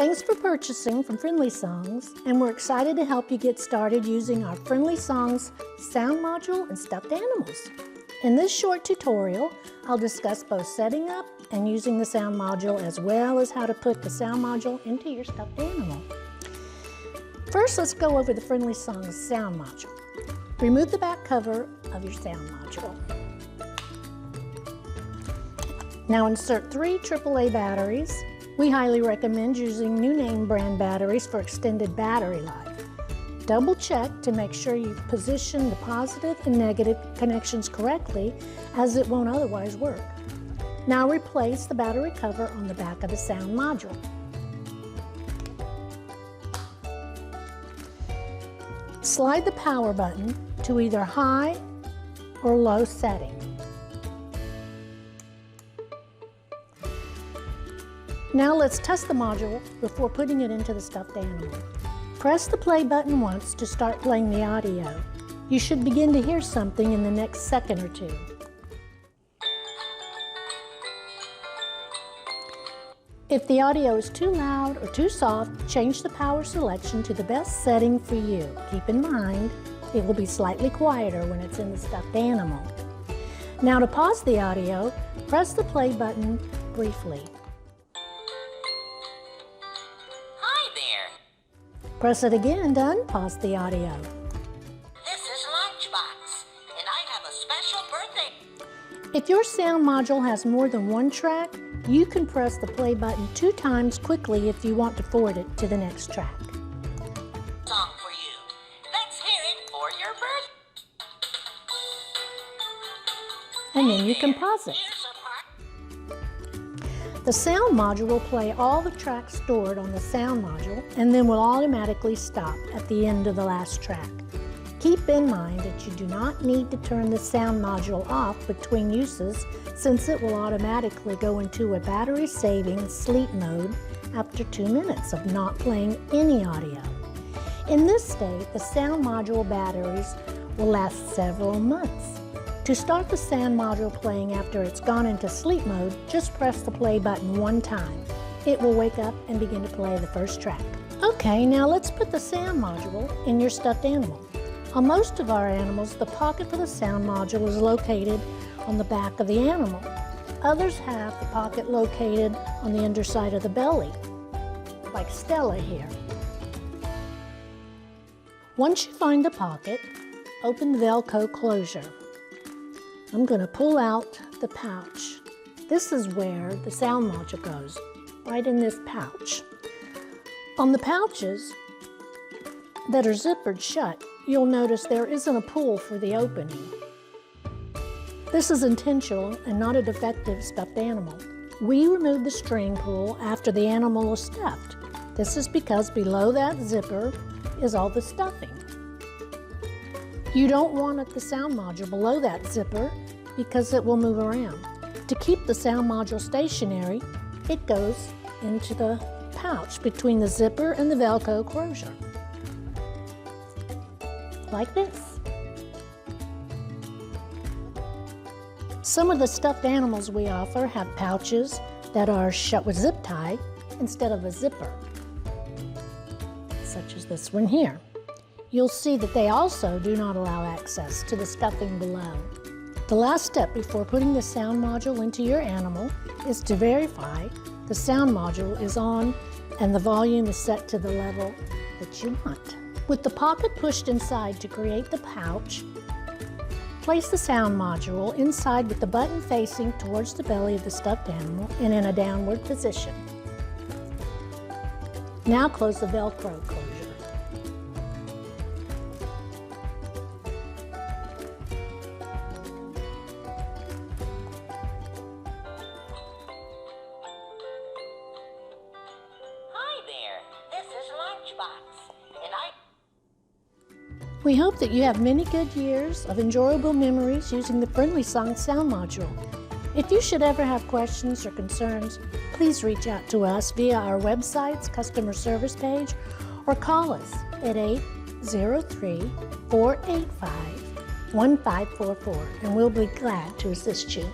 Thanks for purchasing from Friendly Songs, and we're excited to help you get started using our Friendly Songs sound module and stuffed animals. In this short tutorial, I'll discuss both setting up and using the sound module, as well as how to put the sound module into your stuffed animal. First, let's go over the Friendly Songs sound module. Remove the back cover of your sound module. Now insert 3 AAA batteries. We highly recommend using new name brand batteries for extended battery life. Double check to make sure you've positioned the positive and negative connections correctly, as it won't otherwise work. Now replace the battery cover on the back of the sound module. Slide the power button to either high or low setting. Now let's test the module before putting it into the stuffed animal. Press the play button once to start playing the audio. You should begin to hear something in the next second or two. If the audio is too loud or too soft, change the power selection to the best setting for you. Keep in mind, it will be slightly quieter when it's in the stuffed animal. Now to pause the audio, press the play button briefly. Press it again to unpause the audio. This is Lunchbox, and I have a special birthday. If your sound module has more than one track, you can press the play button 2 times quickly if you want to forward it to the next track. Song for you. Let's hear it for your birthday. And then you can pause it. The sound module will play all the tracks stored on the sound module and then will automatically stop at the end of the last track. Keep in mind that you do not need to turn the sound module off between uses, since it will automatically go into a battery-saving sleep mode after 2 minutes of not playing any audio. In this state, the sound module batteries will last several months. To start the sound module playing after it's gone into sleep mode, just press the play button 1 time. It will wake up and begin to play the first track. Okay, now let's put the sound module in your stuffed animal. On most of our animals, the pocket for the sound module is located on the back of the animal. Others have the pocket located on the underside of the belly, like Stella here. Once you find the pocket, open the Velcro closure. I'm going to pull out the pouch. This is where the sound module goes, right in this pouch. On the pouches that are zippered shut, you'll notice there isn't a pull for the opening. This is intentional and not a defective stuffed animal. We remove the string pull after the animal is stuffed. This is because below that zipper is all the stuffing. You don't want the sound module below that zipper because it will move around. To keep the sound module stationary, it goes into the pouch between the zipper and the Velcro closure, like this. Some of the stuffed animals we offer have pouches that are shut with zip tie instead of a zipper, such as this one here. You'll see that they also do not allow access to the stuffing below. The last step before putting the sound module into your animal is to verify the sound module is on and the volume is set to the level that you want. With the pocket pushed inside to create the pouch, place the sound module inside with the button facing towards the belly of the stuffed animal and in a downward position. Now close the Velcro closure. We hope that you have many good years of enjoyable memories using the Friendly Songs sound module. If you should ever have questions or concerns, please reach out to us via our website's customer service page or call us at 803-485-1544, and we'll be glad to assist you.